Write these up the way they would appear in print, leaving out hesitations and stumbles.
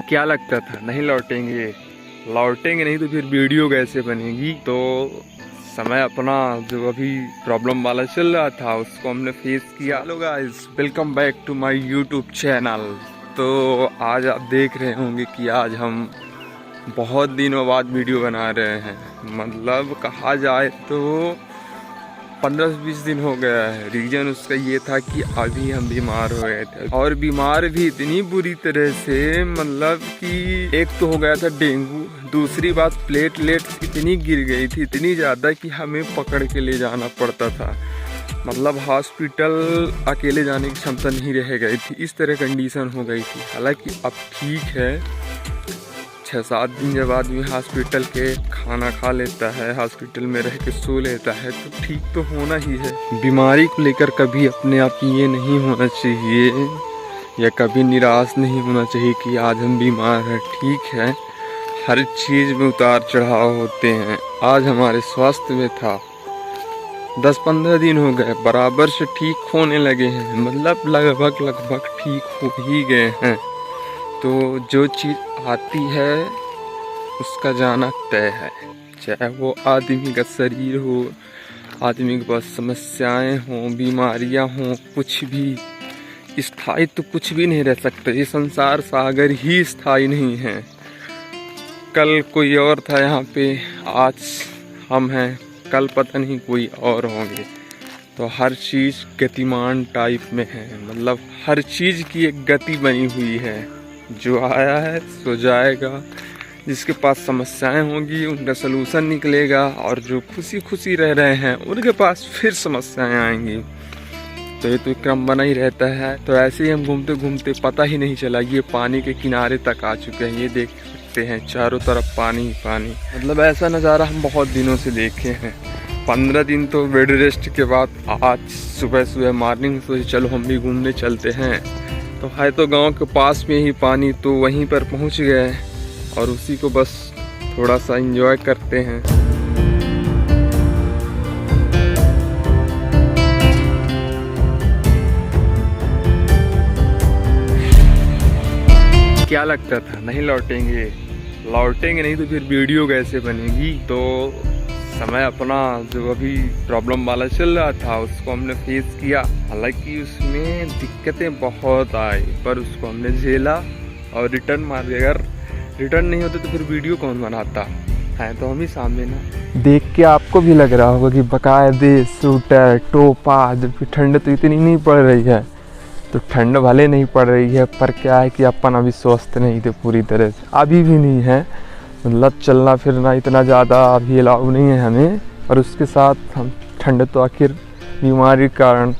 क्या लगता था नहीं लौटेंगे नहीं तो फिर वीडियो कैसे बनेगी। तो समय अपना जो अभी प्रॉब्लम वाला चल रहा था उसको हमने फेस किया। Hello guys, welcome back to my YouTube channel. तो आज आप देख रहे होंगे कि आज हम बहुत दिनों बाद वीडियो बना रहे हैं। मतलब कहा जाए तो 15-20 दिन हो गया है। रीज़न उसका ये था कि अभी हम बीमार हो गए थे, और बीमार भी इतनी बुरी तरह से, मतलब कि एक तो हो गया था डेंगू, दूसरी बात प्लेटलेट्स इतनी गिर गई थी, इतनी ज़्यादा कि हमें पकड़ के ले जाना पड़ता था। मतलब हॉस्पिटल अकेले जाने की क्षमता नहीं रह गई थी, इस तरह कंडीशन हो गई थी। हालांकि अब ठीक है, 6-7 दिन जब आदमी हॉस्पिटल के खाना खा लेता है, हॉस्पिटल में रह के सो लेता है, तो ठीक तो होना ही है। बीमारी को लेकर कभी अपने आप ये नहीं होना चाहिए या कभी निराश नहीं होना चाहिए कि आज हम बीमार हैं। ठीक है, हर चीज़ में उतार चढ़ाव होते हैं। आज हमारे स्वास्थ्य में था, 10-15 दिन हो गए, बराबर से ठीक होने लगे हैं। मतलब लगभग ठीक हो ही गए हैं। तो जो चीज़ आती है उसका जाना तय है, चाहे वो आदमी का शरीर हो, आदमी के पास समस्याएं हों, बीमारियां हों, कुछ भी स्थायी तो कुछ भी नहीं रह सकता। ये संसार सागर ही स्थायी नहीं है। कल कोई और था यहाँ पे, आज हम हैं, कल पता नहीं कोई और होंगे। तो हर चीज़ गतिमान टाइप में है। मतलब हर चीज़ की एक गति बनी हुई है। जो आया है सो जाएगा, जिसके पास समस्याएं होंगी उनका सलूशन निकलेगा, और जो खुशी खुशी रह रहे हैं उनके पास फिर समस्याएं आएंगी। तो ये तो क्रम बना ही रहता है। तो ऐसे ही हम घूमते घूमते पता ही नहीं चला ये पानी के किनारे तक आ चुके हैं। ये देख सकते हैं चारों तरफ पानी ही पानी। मतलब ऐसा नज़ारा हम बहुत दिनों से देखे हैं। 15 दिन तो बेड रेस्ट के बाद आज सुबह मॉर्निंग सोचे चलो हम भी घूमने चलते हैं। तो है तो गांव के पास में ही पानी, तो वहीं पर पहुंच गए और उसी को बस थोड़ा सा एंजॉय करते हैं। क्या लगता था नहीं लौटेंगे नहीं तो फिर वीडियो कैसे बनेगी। तो समय अपना जो अभी प्रॉब्लम वाला चल रहा था उसको हमने फेस किया। हालांकि उसमें दिक्कतें बहुत आई, पर उसको हमने झेला और रिटर्न मार दिया। अगर रिटर्न नहीं होते तो फिर वीडियो कौन बनाता है। तो हम ही सामने ना देख के आपको भी लग रहा होगा कि बाकायदे स्वेटर टोपा, जबकि ठंड तो इतनी नहीं पड़ रही है। तो ठंड भले नहीं पड़ रही है, पर क्या है कि अपन अभी स्वस्थ नहीं थे पूरी तरह से, अभी भी नहीं है। मतलब चलना फिरना इतना ज़्यादा अभी अलाउ नहीं है हमें। और उसके साथ हम ठंड तो आखिर बीमारी के कारण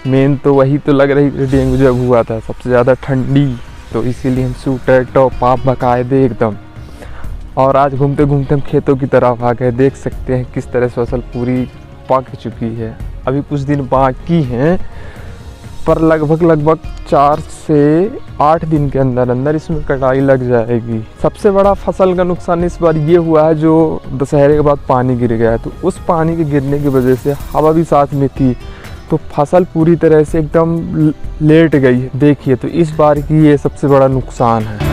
मेन तो वही तो लग रही थी, डेंगू जब हुआ था सबसे ज़्यादा ठंडी, तो इसीलिए हम स्वेटर टॉप आप बाकायदे एकदम। और आज घूमते घूमते हम खेतों की तरफ आ गए। देख सकते हैं किस तरह फसल पूरी पक चुकी है। अभी कुछ दिन बाकी हैं, पर लगभग 4 से 8 दिन के अंदर इसमें कटाई लग जाएगी। सबसे बड़ा फसल का नुकसान इस बार ये हुआ है जो दशहरे के बाद पानी गिर गया है। तो उस पानी के गिरने की वजह से हवा भी साथ में थी, तो फसल पूरी तरह से एकदम लेट गई है। देखिए, तो इस बार की ये सबसे बड़ा नुकसान है।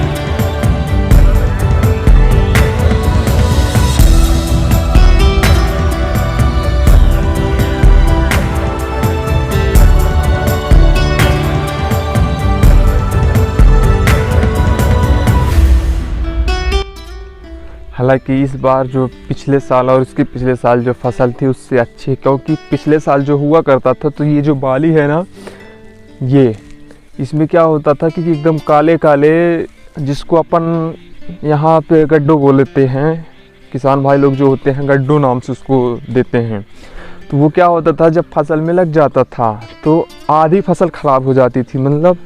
हालांकि इस बार जो पिछले साल और उसके पिछले साल जो फसल थी उससे अच्छी, क्योंकि पिछले साल जो हुआ करता था तो ये जो बाली है ना, ये इसमें क्या होता था कि एकदम काले काले, जिसको अपन यहाँ पे गड्ढो बोलते हैं, किसान भाई लोग जो होते हैं गड्ढो नाम से उसको देते हैं। तो वो क्या होता था, जब फसल में लग जाता था तो आधी फसल ख़राब हो जाती थी। मतलब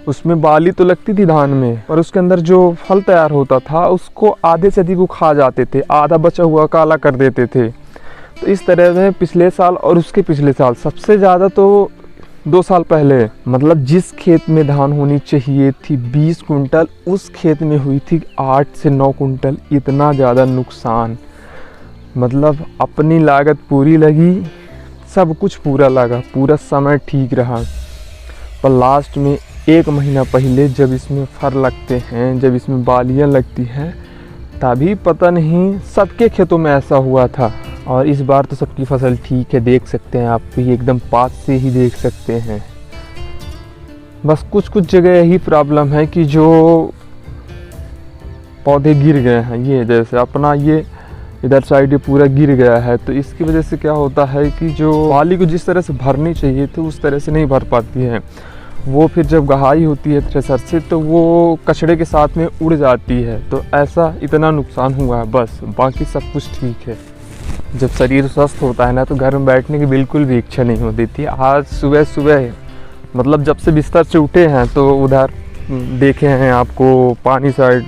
उसमें बाली तो लगती थी धान में, और उसके अंदर जो फल तैयार होता था उसको आधे से अधिक वो खा जाते थे, आधा बचा हुआ काला कर देते थे। तो इस तरह से पिछले साल और उसके पिछले साल, सबसे ज़्यादा तो 2 साल पहले, मतलब जिस खेत में धान होनी चाहिए थी 20 कुंटल, उस खेत में हुई थी 8 से 9 कुंटल। इतना ज़्यादा नुकसान। मतलब अपनी लागत पूरी लगी, सब कुछ पूरा लगा, पूरा समय ठीक रहा, पर लास्ट में 1 महीना पहले जब इसमें फर लगते हैं, जब इसमें बालियाँ लगती हैं, तभी पता नहीं सबके खेतों में ऐसा हुआ था। और इस बार तो सबकी फसल ठीक है, देख सकते हैं आप भी, एकदम पास से ही देख सकते हैं। बस कुछ कुछ जगह यही प्रॉब्लम है कि जो पौधे गिर गए हैं, ये जैसे अपना ये इधर साइड ये पूरा गिर गया है, तो इसकी वजह से क्या होता है कि जो बाली को जिस तरह से भरनी चाहिए थी उस तरह से नहीं भर पाती है। वो फिर जब गहाई होती है थ्रेसर से तो वो कचड़े के साथ में उड़ जाती है, तो ऐसा इतना नुकसान हुआ है बस, बाकी सब कुछ ठीक है। जब शरीर स्वस्थ होता है ना तो घर में बैठने की बिल्कुल भी इच्छा नहीं होती थी। आज सुबह सुबह मतलब जब से बिस्तर से उठे हैं तो उधर देखे हैं आपको, पानी साइड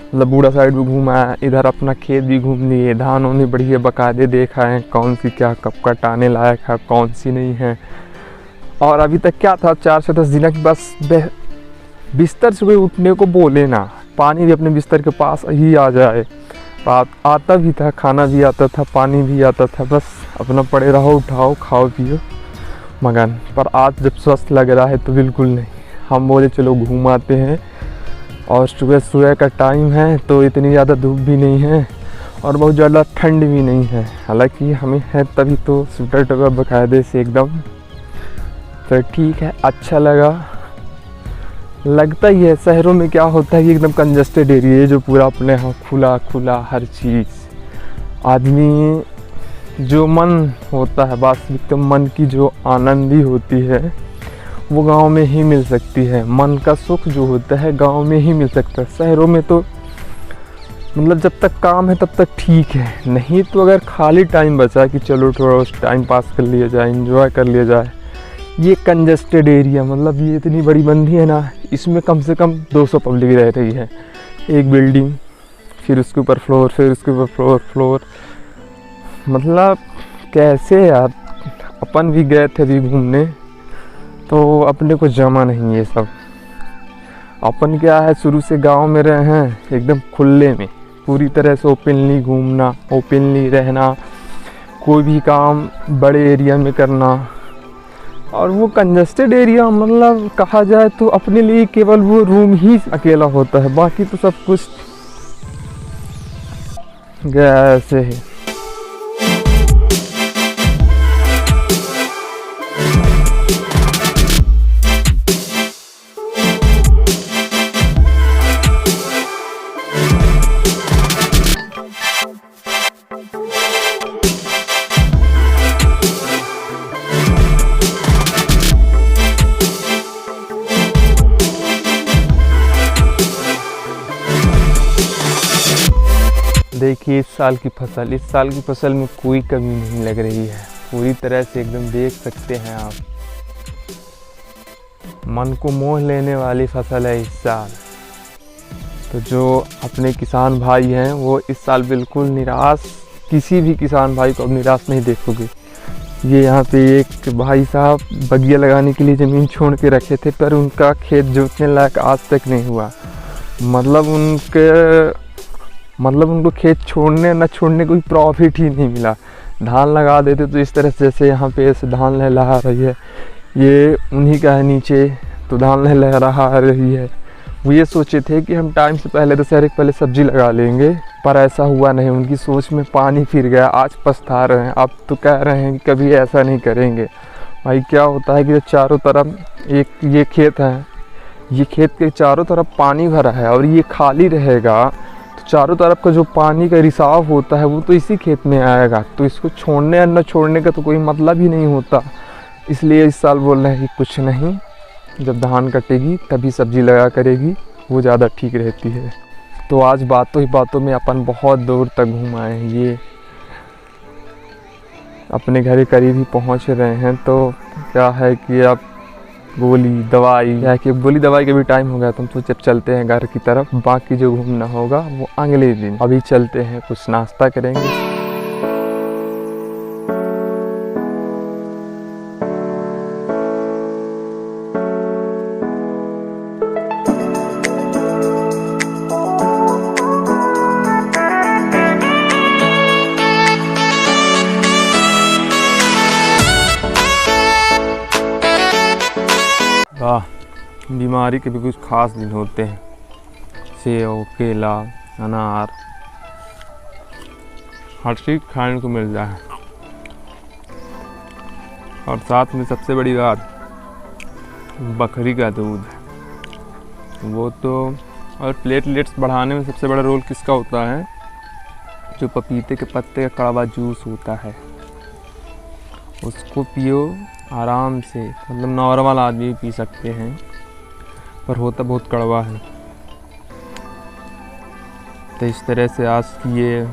मतलब बूढ़ा साइड भी घूमा है, इधर अपना खेत भी घूम लिए, धान उन्हें बढ़िया बकायदे देखा है, कौन सी क्या कब कटाने लायक है, कौन सी नहीं है। और अभी तक क्या था, 4 से 10 दिन की बस बिस्तर से कोई उठने को बोले ना, पानी भी अपने बिस्तर के पास ही आ जाए, आता भी था, खाना भी आता था, पानी भी आता था, बस अपना पड़े रहो, उठाओ, खाओ पियो मगन। पर आज जब स्वस्थ लग रहा है तो बिल्कुल नहीं। हम बोले चलो घूम आते हैं, और सुबह सुबह का टाइम है तो इतनी ज़्यादा धूप भी नहीं है और बहुत ज़्यादा ठंड भी नहीं है, हालांकि हमें है तभी तो स्वेटर टगर बकायदे से एकदम। तो ठीक है, अच्छा लगा। लगता ही है शहरों में क्या होता है कि एकदम कंजस्टेड एरिया है, जो पूरा अपने यहाँ खुला खुला हर चीज़, आदमी जो मन होता है वास्तविक मन की जो आनंदी होती है वो गांव में ही मिल सकती है। मन का सुख जो होता है गांव में ही मिल सकता है। शहरों में तो मतलब जब तक काम है तब तक ठीक है, नहीं तो अगर खाली टाइम बचा कि चलो थोड़ा उस टाइम पास कर लिया जाए, एंजॉय कर लिया जाए, ये कंजस्टेड एरिया मतलब ये इतनी बड़ी बंदी है ना, इसमें कम से कम 200 पब्लिक रह रही है। एक बिल्डिंग, फिर उसके ऊपर फ्लोर, फिर उसके ऊपर फ्लोर, मतलब कैसे यार। अपन भी गए थे अभी घूमने तो अपने को जमा नहीं ये सब। अपन क्या है, शुरू से गांव में रहे हैं, एकदम खुले में पूरी तरह से ओपनली घूमना, ओपनली रहना, कोई भी काम बड़े एरिया में करना। और वो कंजस्टेड एरिया मतलब कहा जाए तो अपने लिए केवल वो रूम ही अकेला होता है, बाकी तो सब कुछ गया ऐसे है। देखिए इस साल की फसल में कोई कमी नहीं लग रही है, पूरी तरह से एकदम देख सकते हैं आप, मन को मोह लेने वाली फसल है इस साल। तो जो अपने किसान भाई हैं वो इस साल बिल्कुल निराश, किसी भी किसान भाई को अब निराश नहीं देखोगे। ये यहाँ पे एक भाई साहब बगिया लगाने के लिए ज़मीन छोड़ के रखे थे, पर उनका खेत जोतने लायक आज तक नहीं हुआ। मतलब उनको खेत छोड़ने न छोड़ने कोई प्रॉफिट ही नहीं मिला। धान लगा देते तो इस तरह से, जैसे यहाँ पे ऐसे धान लहरा रही है, ये उन्हीं का है नीचे, तो धान लहरा रही है। वो ये सोचे थे कि हम टाइम से पहले दशहरे के पहले सब्जी लगा लेंगे, पर ऐसा हुआ नहीं, उनकी सोच में पानी फिर गया। आज पछता रहे हैं, अब तो कह रहे हैं कि कभी ऐसा नहीं करेंगे। भाई क्या होता है कि चारों तरफ ये खेत है, ये खेत के चारों तरफ पानी भरा है और ये खाली रहेगा तो चारों तरफ का जो पानी का रिसाव होता है वो तो इसी खेत में आएगा, तो इसको छोड़ने या न छोड़ने का तो कोई मतलब ही नहीं होता। इसलिए इस साल बोल रहे हैं कि कुछ नहीं, जब धान कटेगी तभी सब्जी लगा करेगी, वो ज़्यादा ठीक रहती है। तो आज बातों ही बातों में अपन बहुत दूर तक घूम आए हैं, ये अपने घर के करीब ही पहुँच रहे हैं। तो क्या है कि अब गोली दवाई का भी टाइम हो गया, तो हम सोचे अब चलते हैं घर की तरफ, बाकी जो घूमना होगा वो अगले दिन। अभी चलते हैं, कुछ नाश्ता करेंगे। बीमारी के भी कुछ खास दिन होते हैं, सेब, केला, अनार, हर चीज़ खाने को मिल जाए। और साथ में सबसे बड़ी बात बकरी का दूध, वो तो। और प्लेटलेट्स बढ़ाने में सबसे बड़ा रोल किसका होता है? जो पपीते के पत्ते का कड़वा जूस होता है, उसको पियो आराम से, मतलब नॉर्मल आदमी भी पी सकते हैं, पर होता बहुत कड़वा है। तो इस तरह से आज की ये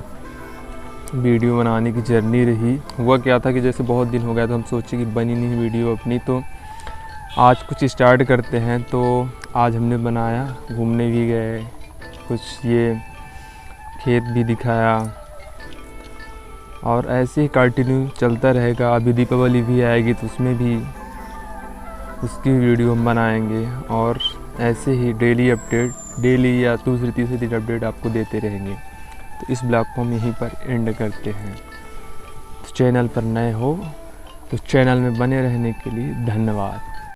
वीडियो बनाने की जर्नी रही। हुआ क्या था कि जैसे बहुत दिन हो गया तो हम सोचे कि बनी नहीं वीडियो अपनी, तो आज कुछ स्टार्ट करते हैं। तो आज हमने बनाया, घूमने भी गए, कुछ ये खेत भी दिखाया, और ऐसे ही कंटिन्यू चलता रहेगा। अभी दीपावली भी आएगी तो उसमें भी उसकी वीडियो हम बनाएंगे, और ऐसे ही डेली अपडेट, डेली या दूसरे तीसरे दिन अपडेट आपको देते रहेंगे। तो इस ब्लॉग को हम यहीं पर एंड करते हैं। तो चैनल पर नए हो तो चैनल में बने रहने के लिए धन्यवाद।